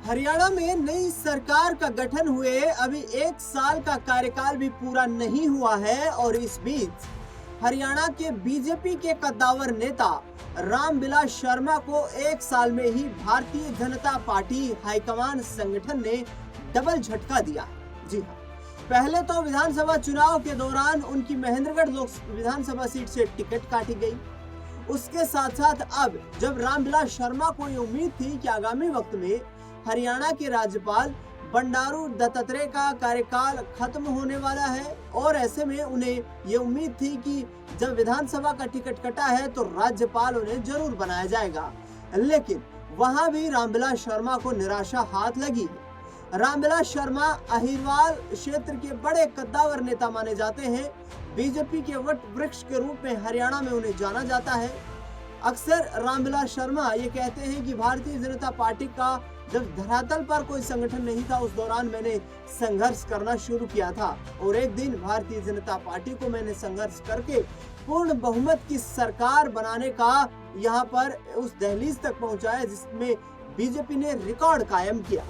हरियाणा में नई सरकार का गठन हुए अभी 1 साल का कार्यकाल भी पूरा नहीं हुआ है और इस बीच हरियाणा के बीजेपी के कद्दावर नेता रामविलास शर्मा को 1 साल में ही भारतीय जनता पार्टी हाईकमान संगठन ने डबल झटका दिया है। जी हाँ, पहले तो विधानसभा चुनाव के दौरान उनकी महेंद्रगढ़ विधानसभा सीट से टिकट काटी गई। उसके साथ साथ अब जब रामविलास शर्मा को ये उम्मीद थी कि आगामी वक्त में हरियाणा के राज्यपाल बंडारू दत्तात्रेय का कार्यकाल खत्म होने वाला है और ऐसे में उन्हें ये उम्मीद थी कि जब विधानसभा का टिकट कटा है तो राज्यपाल उन्हें जरूर बनाया जाएगा, लेकिन वहां भी रामविलास शर्मा को निराशा हाथ लगी है। रामविलास शर्मा अहिरवाल क्षेत्र के बड़े कद्दावर नेता माने जाते हैं। बीजेपी के वट वृक्ष के रूप में हरियाणा में उन्हें जाना जाता है। अक्सर रामविलास शर्मा ये कहते हैं कि भारतीय जनता पार्टी का जब धरातल पर कोई संगठन नहीं था उस दौरान मैंने संघर्ष करना शुरू किया था और एक दिन भारतीय जनता पार्टी को मैंने संघर्ष करके पूर्ण बहुमत की सरकार बनाने का यहाँ पर उस दहलीज तक पहुंचाया जिसमें बीजेपी ने रिकॉर्ड कायम किया।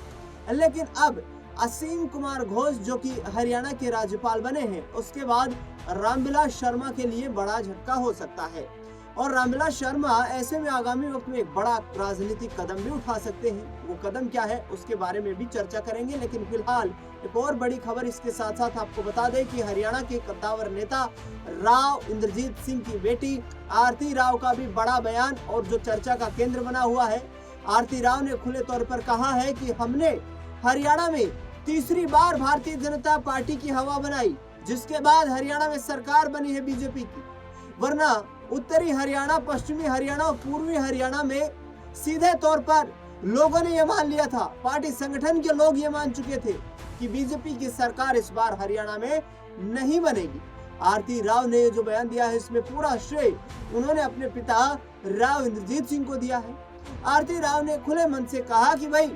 लेकिन अब असीम कुमार घोष जो कि हरियाणा के राज्यपाल बने हैं, उसके बाद रामविलास शर्मा के लिए बड़ा झटका हो सकता है और रामविलास शर्मा ऐसे में आगामी वक्त में एक बड़ा राजनीतिक कदम भी उठा सकते हैं। वो कदम क्या है उसके बारे में भी चर्चा करेंगे, लेकिन फिलहाल एक और बड़ी खबर इसके साथ साथ आपको बता दें कि हरियाणा के कद्दावर नेता राव इंद्रजीत सिंह की बेटी आरती राव का भी बड़ा बयान और जो चर्चा का केंद्र बना हुआ है। आरती राव ने खुले तौर पर कहा है कि हमने हरियाणा में तीसरी बार भारतीय जनता पार्टी की हवा बनाई, जिसके बाद हरियाणा में सरकार बनी है बीजेपी की, वरना उत्तरी हरियाणा, पश्चिमी हरियाणा और पूर्वी हरियाणा में सीधे तौर पर लोगों ने यह मान लिया था, पार्टी संगठन के लोग ये मान चुके थे कि बीजेपी की सरकार इस बार हरियाणा में नहीं बनेगी। आरती राव ने जो बयान दिया है इसमें पूरा श्रेय उन्होंने अपने पिता राव इंद्रजीत सिंह को दिया है। आरती राव ने खुले मन से कहा कि भाई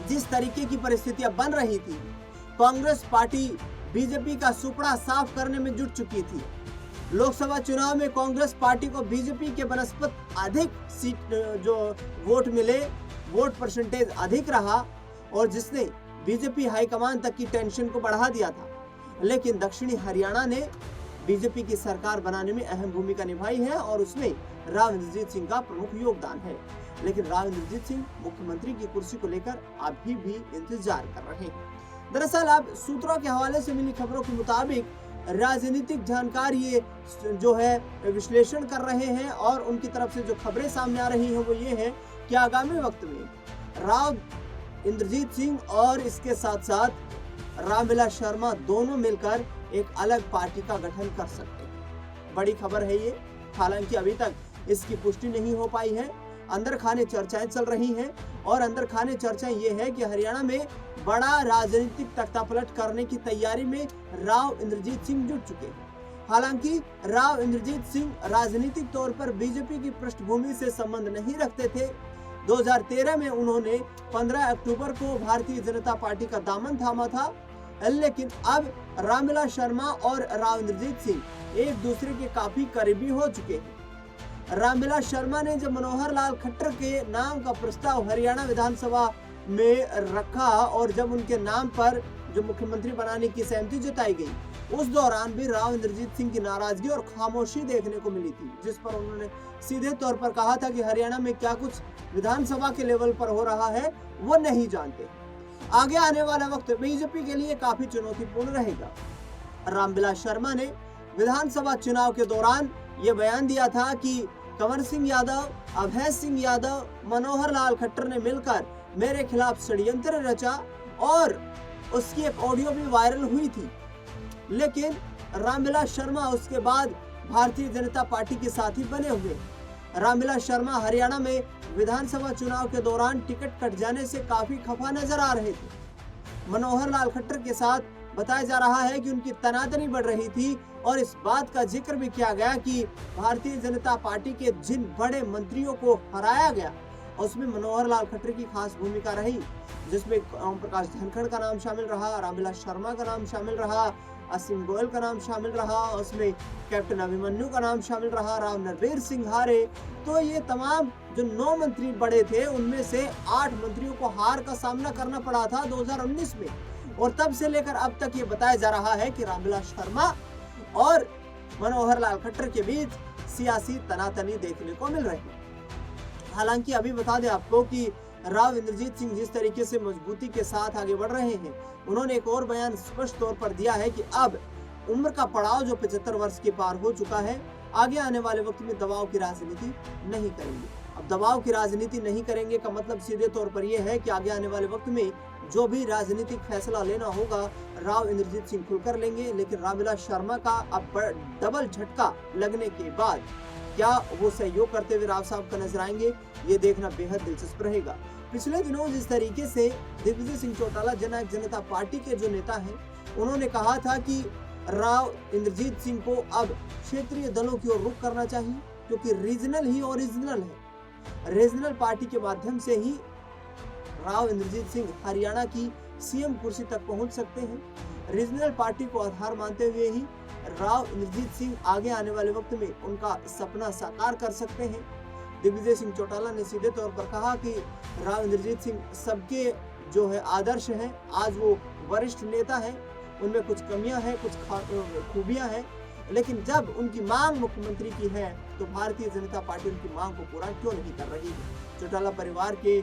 जिस तरीके की परिस्थितियां बन रही थी, कांग्रेस पार्टी बीजेपी का सुपड़ा साफ करने में जुट चुकी थी। लोकसभा चुनाव में कांग्रेस पार्टी को बीजेपी के बनस्पत अधिक सीट जो वोट मिले, वोट परसेंटेज अधिक रहा और जिसने बीजेपी हाईकमान तक की टेंशन को बढ़ा दिया था। लेकिन दक्षिणी हरियाणा ने बीजेपी की सरकार बनाने में अहम भूमिका निभाई है और उसमें राव इंद्रजीत सिंह का प्रमुख योगदान है। लेकिन राव इंद्रजीत सिंह मुख्यमंत्री की कुर्सी को लेकर अभी भी इंतजार कर रहे हैं। दरअसल अब सूत्रों के हवाले से मिली खबरों के मुताबिक राजनीतिक जानकार ये जो है विश्लेषण कर रहे हैं और उनकी तरफ से जो खबरें सामने आ रही हैं वो ये है कि आगामी वक्त में राव इंद्रजीत सिंह और इसके साथ साथ रामविलास शर्मा दोनों मिलकर एक अलग पार्टी का गठन कर सकते हैं। बड़ी खबर है ये, हालांकि अभी तक इसकी पुष्टि नहीं हो पाई है। अंदर खाने चर्चाएं चल रही हैं और अंदर खाने चर्चाएं ये है कि हरियाणा में बड़ा राजनीतिक तख्तापलट करने की तैयारी में राव इंद्रजीत सिंह जुट चुके हैं। हालांकि राव इंद्रजीत सिंह राजनीतिक तौर पर बीजेपी की पृष्ठभूमि से संबंध नहीं रखते थे। 2013 में उन्होंने 15 अक्टूबर को भारतीय जनता पार्टी का दामन थामा था, लेकिन अब रामविलास शर्मा और राव इंद्रजीत सिंह एक दूसरे के काफी करीबी हो चुके हैं। रामविलास शर्मा ने जब मनोहर लाल खट्टर के नाम का प्रस्ताव हरियाणा विधानसभा में रखा और जब उनके नाम पर जो मुख्यमंत्री बनाने की सहमति जताई गई, उस दौरान भी राव इंद्रजीत सिंह की नाराजगी और खामोशी देखने को मिली थी, जिस पर उन्होंने सीधे तौर पर कहा था कि हरियाणा में क्या कुछ विधानसभा के लेवल पर हो रहा है वो नहीं जानते। आगे आने वाला वक्त बीजेपी के लिए काफी चुनौतीपूर्ण रहेगा। रामविलास शर्मा ने विधानसभा चुनाव के दौरान ये बयान दिया था कि कंवर सिंह यादव, अभय सिंह यादव, मनोहर लाल खट्टर ने मिलकर मेरे खिलाफ षड्यंत्र रचा और उसकी एक ऑडियो भी वायरल हुई थी। लेकिन रामविलास शर्मा उसके बाद भारतीय जनता पार्टी के साथी बने हुए। रामविलास शर्मा हरियाणा में विधानसभा चुनाव के दौरान टिकट कट जाने से काफी खफा नजर आ रहे थे। मनोहर लाल खट्टर के साथ बताया जा रहा है कि उनकी तनातनी बढ़ रही थी और इस बात का जिक्र भी किया गया कि भारतीय जनता पार्टी के जिन बड़े मंत्रियों को हराया गया उसमें मनोहर लाल खट्टर की खास भूमिका रही, जिसमें ओम प्रकाश धनखड़ का नाम शामिल रहा, रामविलास शर्मा का नाम शामिल रहा, असीम गोयल का नाम शामिल रहा, उसमें कैप्टन अभिमन्यु का नाम शामिल रहा, राव नरबीर सिंह हारे। तो ये तमाम जो 9 मंत्री बड़े थे, उनमें से 8 मंत्रियों को हार का सामना करना पड़ा था 2019 में, और तब से लेकर अब तक ये बताया जा रहा है कि रामविलास शर्मा और मनोहर लाल खट्टर के बीच सियासी तनातनी देखने को मिल रही है। हालांकि अभी बता दें आपको कि राव इंद्रजीत सिंह जिस तरीके से मजबूती के साथ आगे बढ़ रहे हैं, उन्होंने एक और बयान स्पष्ट तौर पर दिया है कि अब उम्र का पड़ाव जो 75 वर्ष के पार हो चुका है, आगे आने वाले वक्त में दबाव की राजनीति नहीं करेंगे। अब दबाव की राजनीति नहीं करेंगे का मतलब सीधे तौर पर यह है कि आगे आने वाले वक्त में जो भी राजनीतिक फैसला लेना होगा, राव इंद्रजीत सिंह खुलकर लेंगे। लेकिन रामविलास शर्मा का अब डबल झटका लगने के बाद क्या वो सहयोग करते हुए राव साहब का नजर आएंगे, ये देखना बेहद दिलचस्प रहेगा। पिछले दिनों जिस तरीके से दिग्विजय सिंह चौटाला जननायक जनता पार्टी के जो नेता हैं, उन्होंने कहा था कि राव इंद्रजीत सिंह को अब क्षेत्रीय दलों की ओर रुख करना चाहिए, क्योंकि रीजनल ही ओरिजिनल है। रीजनल पार्टी के माध्यम से ही राव इंद्रजीत सिंह हरियाणा की सीएम कुर्सी तक पहुंच सकते हैं। रीजनल पार्टी को आधार मानते हुए ही राव इंद्रजीत सिंह आगे आने वाले वक्त में उनका सपना साकार कर सकते हैं। दिग्विजय सिंह चौटाला ने सीधे तौर पर कहा कि राव इंद्रजीत सिंह सबके जो है आदर्श हैं। आज वो वरिष्ठ नेता हैं, उनमें कुछ कमियां हैं, कुछ खूबियां हैं, लेकिन जब उनकी मांग मुख्यमंत्री की है तो भारतीय जनता पार्टी उनकी मांग को पूरा क्यों नहीं कर रही है। चौटाला परिवार के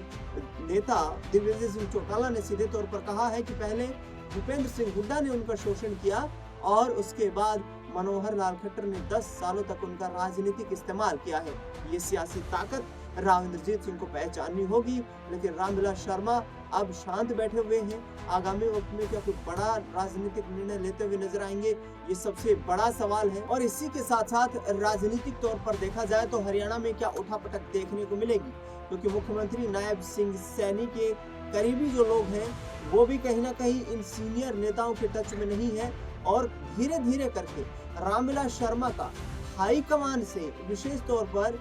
नेता दिग्विजय सिंह चौटाला ने सीधे तौर पर कहा है कि पहले भूपेंद्र सिंह हुड्डा ने उनका शोषण किया और उसके बाद मनोहर लाल खट्टर ने 10 सालों तक उनका राजनीतिक इस्तेमाल किया है। ये सियासी ताकत राव इंद्रजीत सिंह को पहचाननी होगी। लेकिन रामविलास शर्मा अब शांत बैठे हुए हैं। आगामी वक्त में क्या कोई बड़ा राजनीतिक निर्णय लेते हुए नजर आएंगे, ये सबसे बड़ा सवाल है। और इसी के साथ साथ राजनीतिक तौर पर देखा जाए तो हरियाणा में क्या उठापटक देखने को मिलेगी, क्योंकि मुख्यमंत्री नायब सिंह सैनी के करीबी जो लोग हैं वो भी कहीं ना कहीं इन सीनियर नेताओं के टच में नहीं है, और धीरे धीरे करके रामविलास शर्मा का हाईकमान से विशेष तौर पर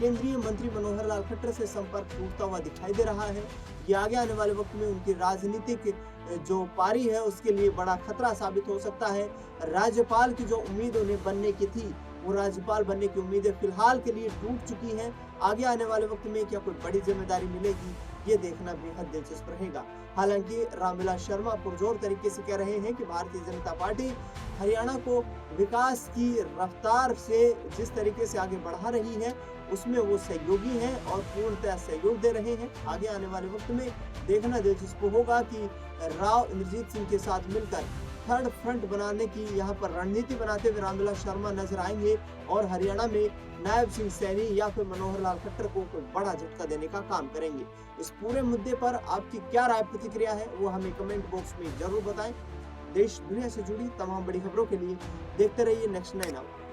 केंद्रीय मंत्री मनोहर लाल खट्टर से संपर्क टूटता हुआ दिखाई दे रहा है। ये आगे आने वाले वक्त में उनकी राजनीतिक जो पारी है उसके लिए बड़ा खतरा साबित हो सकता है। राज्यपाल की जो उम्मीद उन्हें बनने की थी, वो राज्यपाल बनने की उम्मीदें फिलहाल के लिए टूट चुकी हैं। आगे आने वाले वक्त में क्या कोई बड़ी जिम्मेदारी मिलेगी, ये देखना बेहद दिलचस्प रहेगा। हालांकि रामविलास शर्मा पुरजोर तरीके से कह रहे हैं कि भारतीय जनता पार्टी हरियाणा को विकास की रफ्तार से जिस तरीके से आगे बढ़ा रही है उसमें वो सहयोगी हैं और पूर्णतः सहयोग दे रहे हैं। आगे आने वाले वक्त में देखना दिलचस्प होगा कि राव इंद्रजीत सिंह के साथ मिलकर थर्ड फ्रंट बनाने की यहाँ पर रणनीति बनाते हुए रामविलास शर्मा नजर आएंगे और हरियाणा में नायब सिंह सैनी या फिर मनोहर लाल खट्टर को कोई बड़ा झटका देने का काम करेंगे। इस पूरे मुद्दे पर आपकी क्या राय प्रतिक्रिया है वो हमें कमेंट बॉक्स में जरूर बताएं। देश दुनिया से जुड़ी तमाम बड़ी खबरों के लिए देखते रहिए नेक्स्ट 9 आवर।